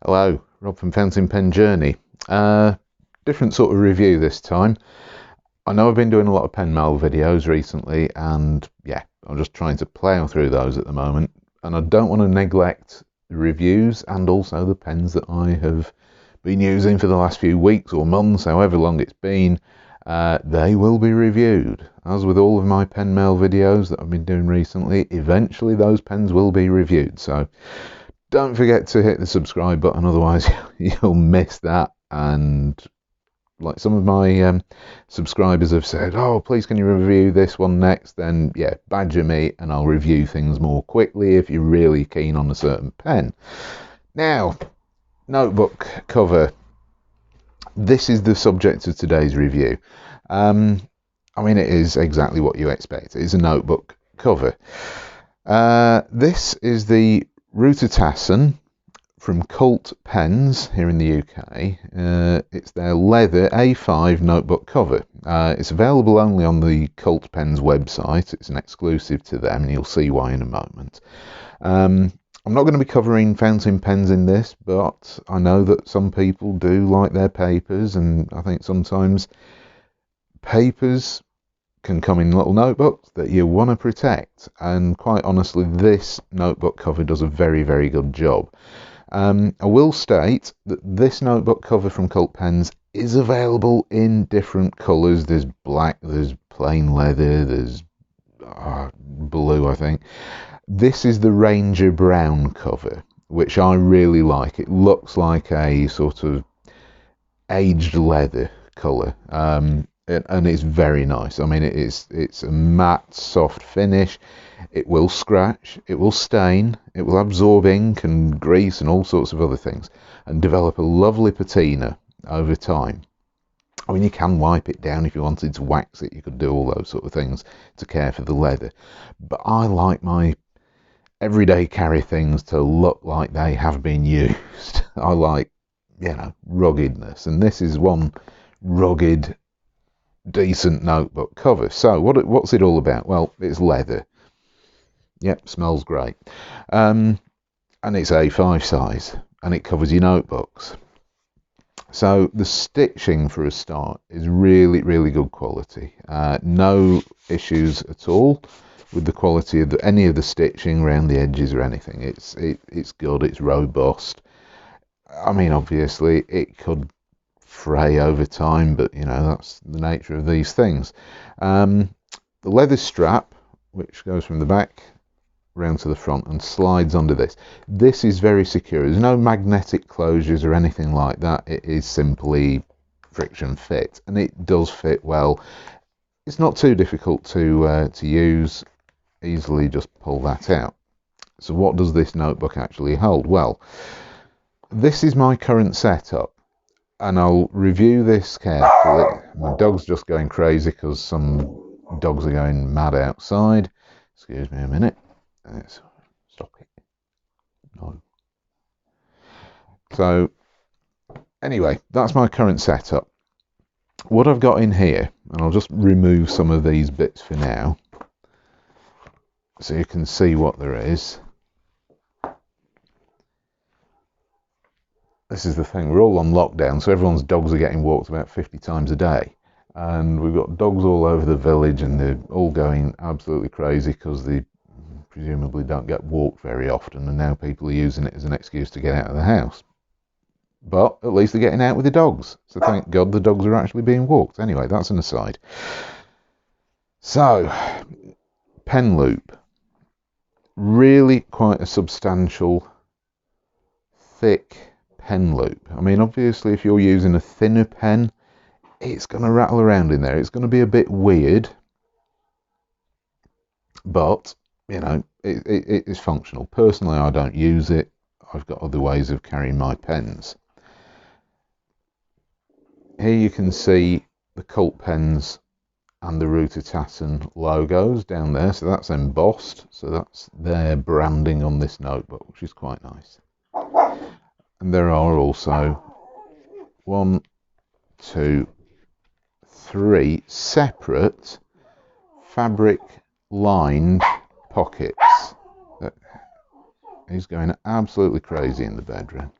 Hello, Rob from Fountain Pen Journey. Different sort of review this time. I know I've been doing a lot of pen mail videos recently, and yeah, I'm just trying to plough through those at the moment. And I don't want to neglect the reviews and also the pens that I have been using for the last few weeks or months, however long it's been. They will be reviewed. As with all of my pen mail videos that I've been doing recently, eventually those pens will be reviewed. So don't forget to hit the subscribe button, otherwise you'll miss that. And like some of my subscribers have said, oh, please can you review this one next? Then yeah, badger me and I'll review things more quickly if you're really keen on a certain pen. Now, notebook cover. This is the subject of today's review. I mean, it is exactly what you expect. It's a notebook cover. This is the Ruitertassen from Cult Pens here in the UK. It's their leather A5 notebook cover. It's available only on the Cult Pens website. It's an exclusive to them, and you'll see why in a moment. I'm not going to be covering fountain pens in this, but I know that some people do like their papers, and I think sometimes papers can come in little notebooks that you want to protect, and quite honestly this notebook cover does a very, very good job. I will state that this notebook cover from Cult Pens is available in different colours. There's black, there's plain leather, there's blue, I think. This is the Ranger Brown cover, which I really like. It looks like a sort of aged leather colour. And it's very nice. I mean, it's a matte, soft finish. It will scratch, it will stain, it will absorb ink and grease and all sorts of other things, and develop a lovely patina over time. I mean, you can wipe it down if you wanted to wax it. You could do all those sort of things to care for the leather. But I like my everyday carry things to look like they have been used. I like, ruggedness, and this is one rugged, decent notebook cover. So what's it all about? Well, it's leather. Yep, smells great. And it's A5 size, and it covers your notebooks. So the stitching, for a start, is really, really good quality. No issues at all with the quality of any of the stitching around the edges or anything. It's good. It's robust. I mean, obviously, it could fray over time, but that's the nature of these things. The leather strap, which goes from the back round to the front and slides under this is very secure. There's no magnetic closures or anything like that. It is simply friction fit, and it does fit well. It's not too difficult to use. Easily just pull that out. So what does this notebook actually hold? Well, this is my current setup, and I'll review this carefully. My dog's just going crazy because some dogs are going mad outside. Excuse me a minute. Stop it. No. So anyway, that's my current setup. What I've got in here, and I'll just remove some of these bits for now so you can see what there is. This is the thing, we're all on lockdown, so everyone's dogs are getting walked about 50 times a day, and we've got dogs all over the village, and they're all going absolutely crazy because they presumably don't get walked very often, and now people are using it as an excuse to get out of the house. But at least they're getting out with the dogs, so thank God the dogs are actually being walked. Anyway, that's an aside. So, pen loop. Really quite a substantial, thick pen loop. I mean, obviously if you're using a thinner pen, it's going to rattle around in there. It's going to be a bit weird, but it is functional. Personally, I don't use it. I've got other ways of carrying my pens. Here you can see the Cult Pens and the Ruitertassen logos down there, so that's embossed, so that's their branding on this notebook, which is quite nice. And there are also 1, 2, 3 separate fabric lined pockets. He's going absolutely crazy in the bedroom.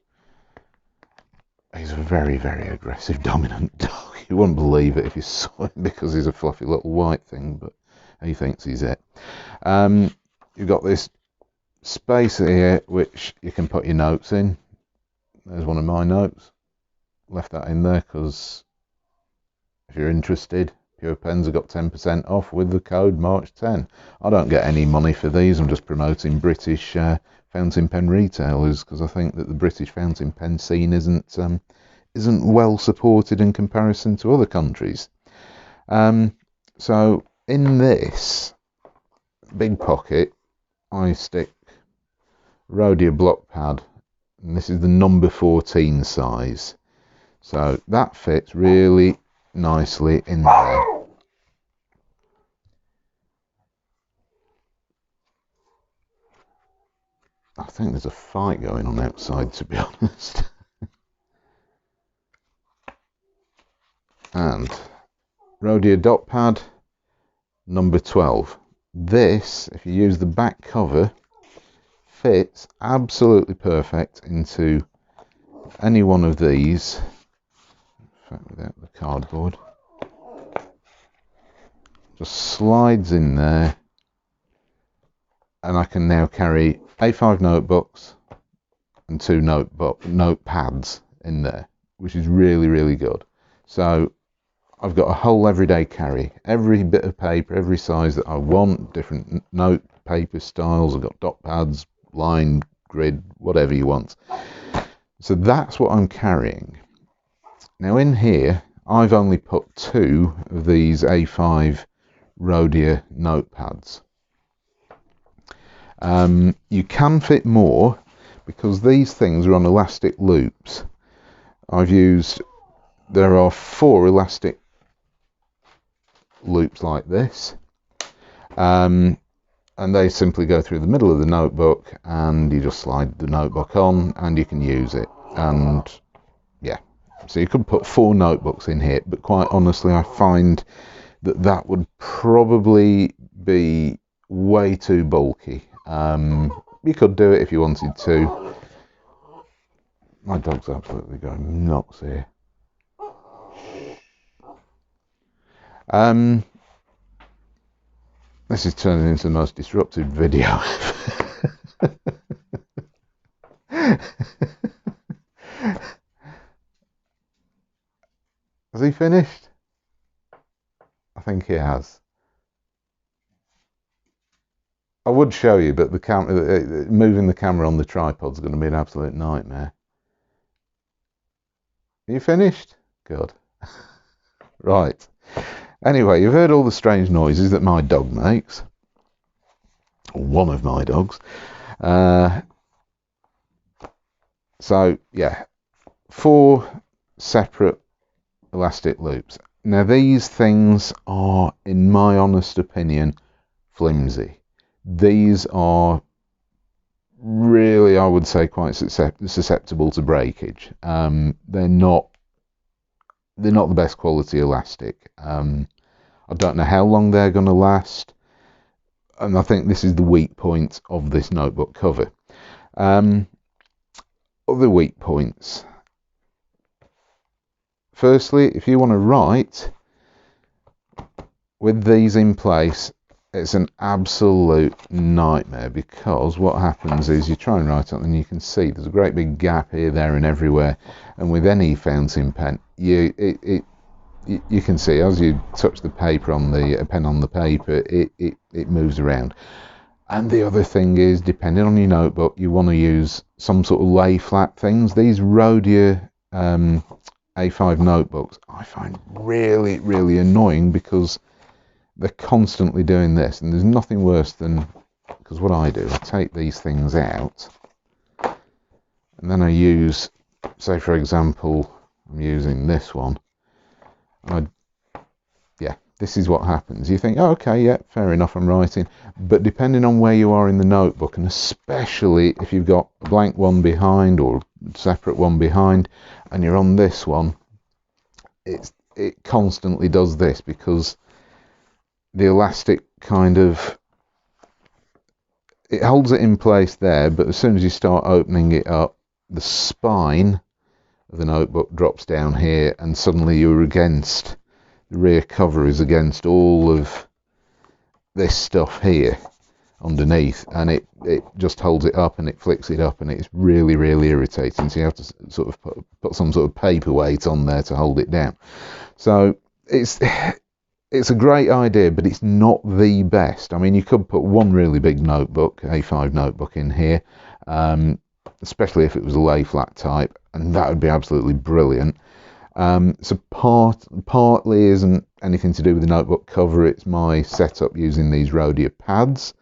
He's a very, very aggressive, dominant dog. You wouldn't believe it if you saw him because he's a fluffy little white thing, but he thinks he's it. You've got this space here which you can put your notes in. There's one of my notes. Left that in there because if you're interested, Pure Pens have got 10% off with the code March10. I don't get any money for these. I'm just promoting British fountain pen retailers because I think that the British fountain pen scene isn't well supported in comparison to other countries. So in this big pocket, I stick Rhodia block pad, and this is the number 14 size. So that fits really nicely in there. I think there's a fight going on outside, to be honest. And Rhodia dot pad, number 12. This, if you use the back cover, fits absolutely perfect into any one of these. In fact, without the cardboard. Just slides in there. And I can now carry A5 notebooks and 2 notepads in there, which is really, really good. So I've got a whole everyday carry. Every bit of paper, every size that I want, different note paper styles. I've got dot pads, line, grid, whatever you want. So that's what I'm carrying. Now in here, I've only put 2 of these A5 Rhodia notepads. You can fit more because these things are on elastic loops. There are 4 elastic loops like this, and they simply go through the middle of the notebook, and you just slide the notebook on and you can use it. And yeah, so you could put 4 notebooks in here, but quite honestly I find that would probably be way too bulky. You could do it if you wanted to. My dog's absolutely going nuts here. This is turning into the most disruptive video. Has he finished? I think he has. I would show you, but moving the camera on the tripod is going to be an absolute nightmare. Are you finished? Good. Right. Anyway, you've heard all the strange noises that my dog makes. Or one of my dogs. So, yeah. 4 separate elastic loops. Now, these things are, in my honest opinion, flimsy. These are really, I would say, quite susceptible to breakage. They're not the best quality elastic. I don't know how long they're going to last, and I think this is the weak point of this notebook cover. Other weak points. Firstly, if you want to write with these in place, it's an absolute nightmare, because what happens is you try and write something and you can see there's a great big gap here, there and everywhere, and with any fountain pen you can see as you touch the paper on the pen on the paper, it moves around. And the other thing is, depending on your notebook, you want to use some sort of lay flat things. These Rhodia A5 notebooks I find really, really annoying because they're constantly doing this, and there's nothing worse than, because what I do, I take these things out and then I use, say for example, I'm using this one. Yeah, this is what happens. You think, oh, okay, yeah, fair enough, I'm writing. But depending on where you are in the notebook, and especially if you've got a blank one behind or a separate one behind, and you're on this one, it constantly does this, because the elastic kind of, it holds it in place there, but as soon as you start opening it up, the spine of the notebook drops down here, and suddenly you're against, the rear cover is against all of this stuff here underneath, and it just holds it up and it flicks it up, and it's really, really irritating. So you have to sort of put some sort of paperweight on there to hold it down. So it's a great idea, but it's not the best. I mean, you could put one really big notebook, A5 notebook, in here, especially if it was a lay flat type, and that would be absolutely brilliant. So partly isn't anything to do with the notebook cover. It's my setup using these Rhodia pads,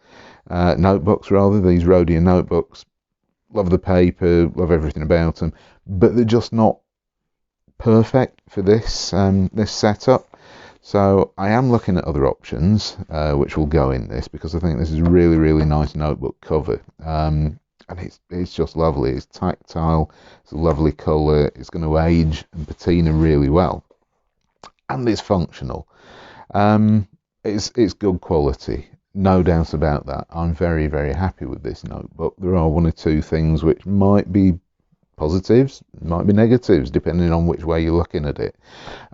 notebooks rather, these Rhodia notebooks. Love the paper, love everything about them, but they're just not perfect for this this setup. So I am looking at other options, which will go in this, because I think this is a really, really nice notebook cover. And it's just lovely. It's tactile, it's a lovely colour, it's going to age and patina really well, and it's functional. It's good quality, no doubt about that. I'm very, very happy with this notebook. There are one or two things which might be positives, might be negatives, depending on which way you're looking at it,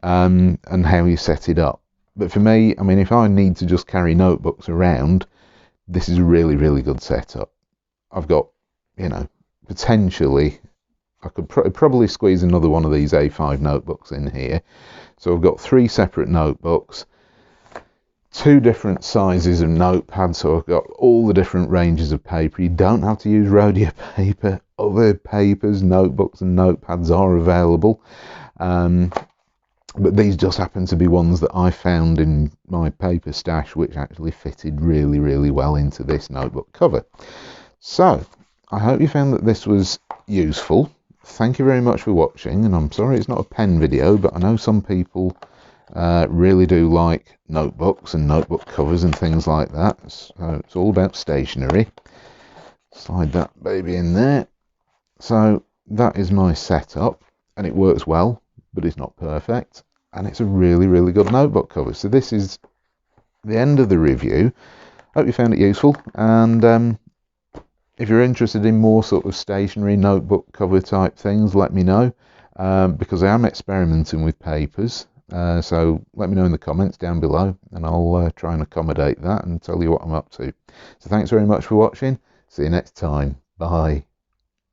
and how you set it up. But for me, I mean, if I need to just carry notebooks around, this is a really, really good setup. I've got, you know, potentially I could probably squeeze another one of these A5 notebooks in here. So I've got 3 separate notebooks, 2 different sizes of notepads, so I've got all the different ranges of paper. You don't have to use Rhodia paper. Other papers, notebooks and notepads are available, but these just happen to be ones that I found in my paper stash which actually fitted really, really well into this notebook cover. So I hope you found that this was useful. Thank you very much for watching, and I'm sorry it's not a pen video, but I know some people really do like notebooks and notebook covers and things like that. So it's all about stationery. Slide that baby in there. So that is my setup, and it works well, but it's not perfect, and it's a really, really good notebook cover. So this is the end of the review. Hope you found it useful, and if you're interested in more sort of stationery notebook cover type things, let me know, because I am experimenting with papers. So let me know in the comments down below, and I'll try and accommodate that and tell you what I'm up to. So thanks very much for watching. See you next time. Bye.